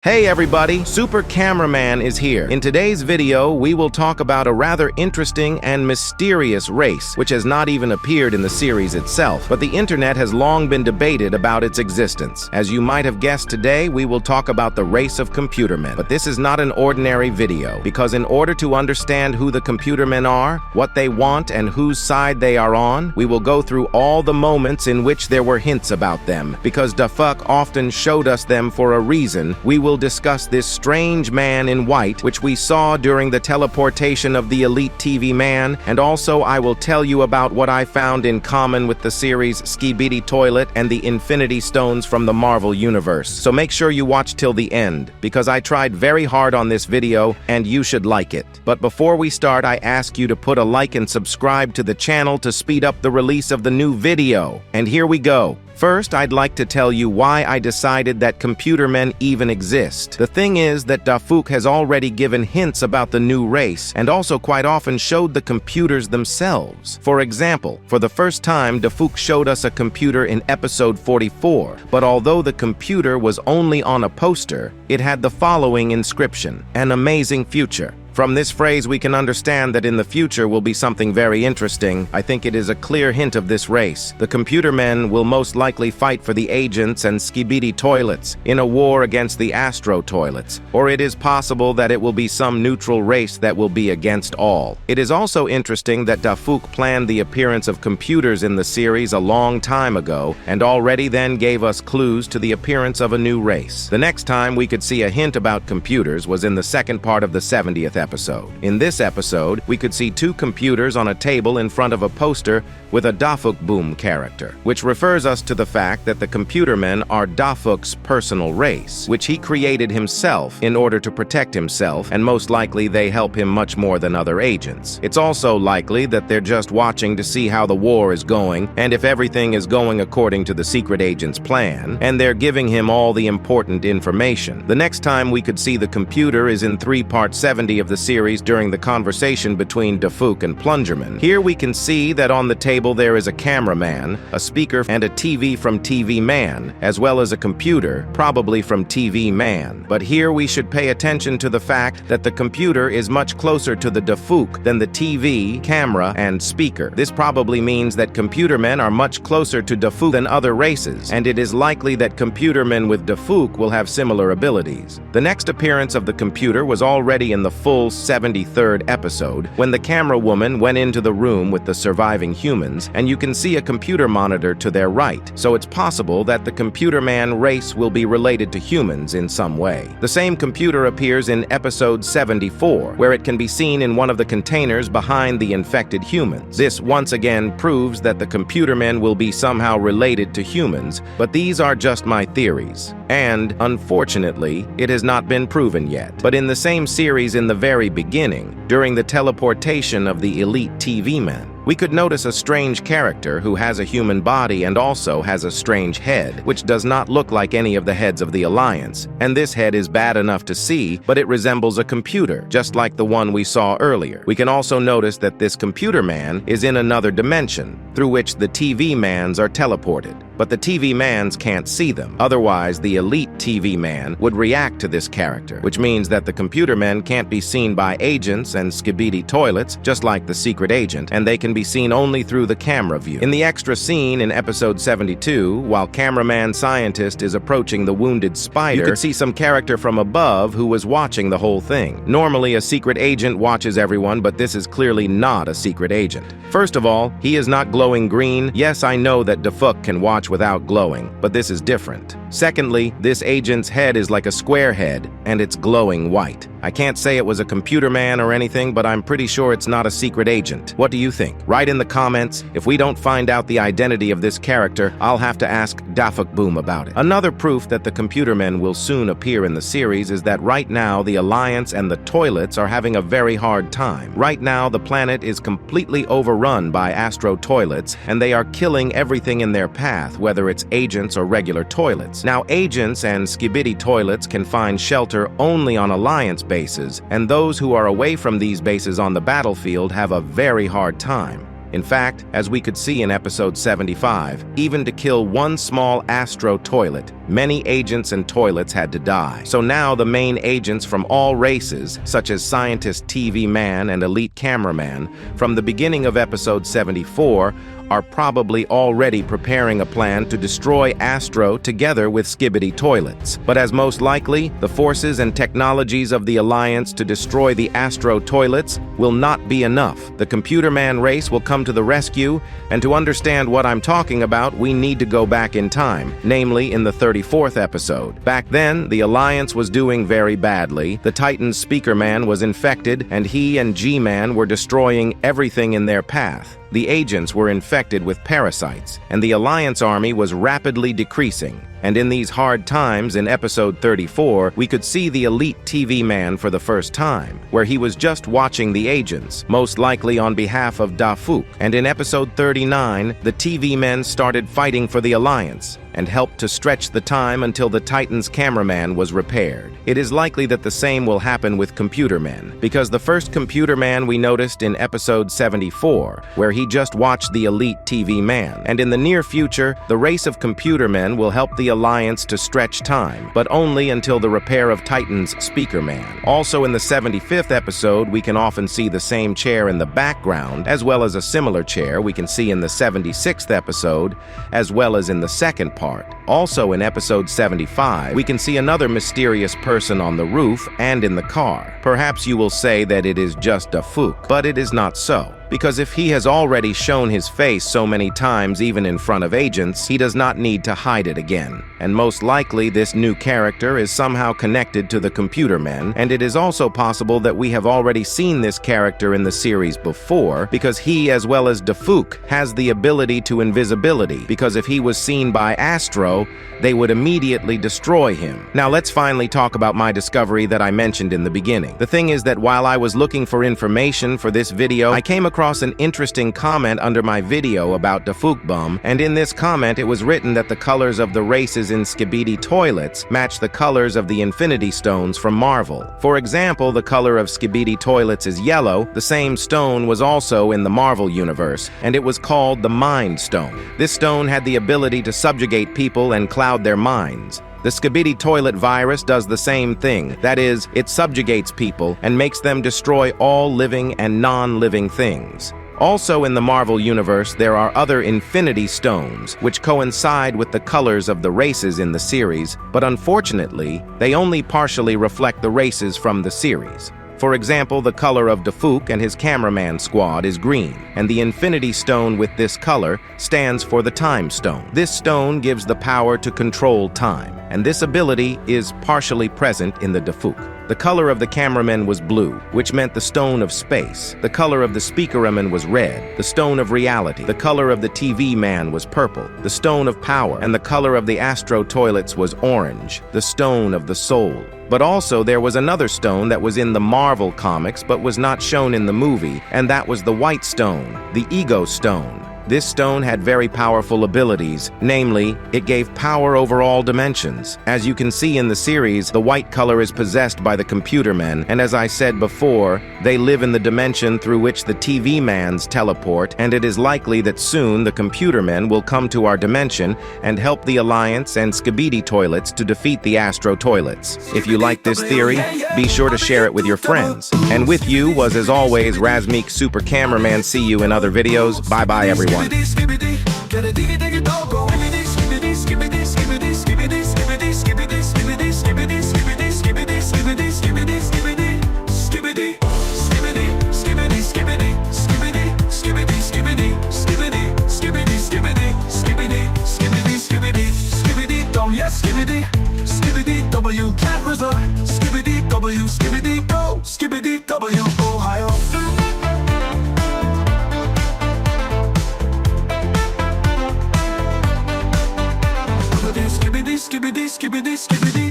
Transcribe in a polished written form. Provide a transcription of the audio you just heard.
Hey everybody, Super Cameraman is here. In today's video, we will talk about a rather interesting and mysterious race, which has not even appeared in the series itself, but the internet has long been debated about its existence. As you might have guessed, today we will talk about the race of computermen. But this is not an ordinary video, because in order to understand who the computermen are, what they want, and whose side they are on, we will go through all the moments in which there were hints about them. Because the fuck often showed us them for a reason, we will discuss this strange man in white, which we saw during the teleportation of the elite TV man, and also I will tell you about what I found in common with the series Skibidi Toilet and the Infinity Stones from the Marvel Universe. So make sure you watch till the end, because I tried very hard on this video, and you should like it. But before we start, I ask you to put a like and subscribe to the channel to speed up the release of the new video. And here we go. First, I'd like to tell you why I decided that computermen even exist. The thing is that Dafuk has already given hints about the new race and also quite often showed the computers themselves. For example, for the first time, Dafuk showed us a computer in episode 44, but although the computer was only on a poster, it had the following inscription: "An amazing future." From this phrase, we can understand that in the future will be something very interesting. I think it is a clear hint of this race. The computermen will most likely fight for the agents and Skibidi toilets in a war against the Astro toilets, or it is possible that it will be some neutral race that will be against all. It is also interesting that Dafuk planned the appearance of computers in the series a long time ago, and already then gave us clues to the appearance of a new race. The next time we could see a hint about computers was in the second part of the 70th episode. In this episode, we could see two computers on a table in front of a poster with a Dafuk Boom character, which refers us to the fact that the computermen are Dafuk's personal race, which he created himself in order to protect himself, and most likely they help him much more than other agents. It's also likely that they're just watching to see how the war is going, and if everything is going according to the secret agent's plan, and they're giving him all the important information. The next time we could see the computer is in part 70 of the series during the conversation between Dafuk and Plungerman. Here we can see that on the table there is a cameraman, a speaker, and a TV from TV Man, as well as a computer, probably from TV Man. But here we should pay attention to the fact that the computer is much closer to the Dafuk than the TV, camera, and speaker. This probably means that computermen are much closer to Dafuk than other races, and it is likely that computermen with Dafuk will have similar abilities. The next appearance of the computer was already in the full 73rd episode, when the camera woman went into the room with the surviving humans, and you can see a computer monitor to their right, so it's possible that the computerman race will be related to humans in some way. The same computer appears in episode 74, where it can be seen in one of the containers behind the infected humans. This once again proves that the computermen will be somehow related to humans, but these are just my theories. And, unfortunately, it has not been proven yet. But in the same series in the very beginning, during the teleportation of the elite TV man, we could notice a strange character who has a human body and also has a strange head, which does not look like any of the heads of the Alliance. And this head is bad enough to see, but it resembles a computer, just like the one we saw earlier. We can also notice that this computer man is in another dimension, through which the TV mans are teleported. But the TV mans can't see them. Otherwise, the elite TV man would react to this character, which means that the computer men can't be seen by agents and Skibidi toilets, just like the secret agent, and they can be seen only through the camera view. In the extra scene in episode 72, while cameraman scientist is approaching the wounded spider, you could see some character from above who was watching the whole thing. Normally, a secret agent watches everyone, but this is clearly not a secret agent. First of all, he is not glowing green. Yes, I know that Dafuk can watch without glowing, but this is different. Secondly, this agent's head is like a square head, and it's glowing white. I can't say it was a computer man or anything, but I'm pretty sure it's not a secret agent. What do you think? Write in the comments. If we don't find out the identity of this character, I'll have to ask Dafuk Boom about it. Another proof that the computermen will soon appear in the series is that right now the Alliance and the toilets are having a very hard time. Right now the planet is completely overrun by Astro toilets, and they are killing everything in their path, whether it's agents or regular toilets. Now, agents and Skibidi toilets can find shelter only on Alliance bases, and those who are away from these bases on the battlefield have a very hard time. In fact, as we could see in episode 75, even to kill one small Astro toilet, many agents and toilets had to die. So now the main agents from all races, such as Scientist TV Man and Elite Cameraman, from the beginning of episode 74, are probably already preparing a plan to destroy Astro together with Skibidi Toilets. But as most likely, the forces and technologies of the Alliance to destroy the Astro Toilets will not be enough. The Computerman race will come to the rescue, and to understand what I'm talking about, we need to go back in time, namely in the 34th episode. Back then, the Alliance was doing very badly. The Titan's Speaker Man was infected, and he and G-Man were destroying everything in their path. The agents were infected with parasites, and the Alliance army was rapidly decreasing. And in these hard times, in episode 34, we could see the Elite TV Man for the first time, where he was just watching the agents, most likely on behalf of Dafuk. And in episode 39, the TV men started fighting for the Alliance and helped to stretch the time until the Titan's cameraman was repaired. It is likely that the same will happen with Computermen, because the first Computerman we noticed in episode 74, where he just watched the Elite TV Man. And in the near future, the race of Computermen will help the Alliance to stretch time, but only until the repair of Titan's Speaker Man. Also in the 75th episode, we can often see the same chair in the background, as well as a similar chair we can see in the 76th episode, as well as in the second part. Also in episode 75, we can see another mysterious person on the roof and in the car. Perhaps you will say that it is just a fluke, but it is not so. Because if he has already shown his face so many times even in front of agents, he does not need to hide it again. And most likely this new character is somehow connected to the Computermen, and it is also possible that we have already seen this character in the series before, because he, as well as Dafuk, has the ability to invisibility, because if he was seen by Astro, they would immediately destroy him. Now let's finally talk about my discovery that I mentioned in the beginning. The thing is that while I was looking for information for this video, I came across an interesting comment under my video about Dafuk Bum, and in this comment it was written that the colors of the races in Skibidi Toilets match the colors of the Infinity Stones from Marvel. For example, the color of Skibidi Toilets is yellow. The same stone was also in the Marvel universe, and it was called the Mind Stone. This stone had the ability to subjugate people and cloud their minds. The Skibidi Toilet virus does the same thing. That is, it subjugates people and makes them destroy all living and non-living things. Also in the Marvel universe, there are other Infinity Stones, which coincide with the colors of the races in the series, but unfortunately, they only partially reflect the races from the series. For example, the color of Dafuk and his cameraman squad is green, and the Infinity Stone with this color stands for the Time Stone. This stone gives the power to control time, and this ability is partially present in the Dafuk. The color of the cameraman was blue, which meant the stone of space. The color of the speakerman was red, the stone of reality. The color of the TV man was purple, the stone of power. And the color of the Astro Toilets was orange, the stone of the soul. But also there was another stone that was in the Marvel comics but was not shown in the movie, and that was the White Stone, the Ego Stone. This stone had very powerful abilities, namely, it gave power over all dimensions. As you can see in the series, the white color is possessed by the Computermen, and as I said before, they live in the dimension through which the TV mans teleport, and it is likely that soon the Computermen will come to our dimension and help the Alliance and Skibidi Toilets to defeat the Astro Toilets. If you like this theory, be sure to share it with your friends. And with you was, as always, Razmeek Super Cameraman. See you in other videos. Bye-bye, everyone. Skibidi W, Cat River, Skibidi W, Skibidi Go, Skibidi W, Ohio. Skibidi, skibidi, skibidi, skibidi.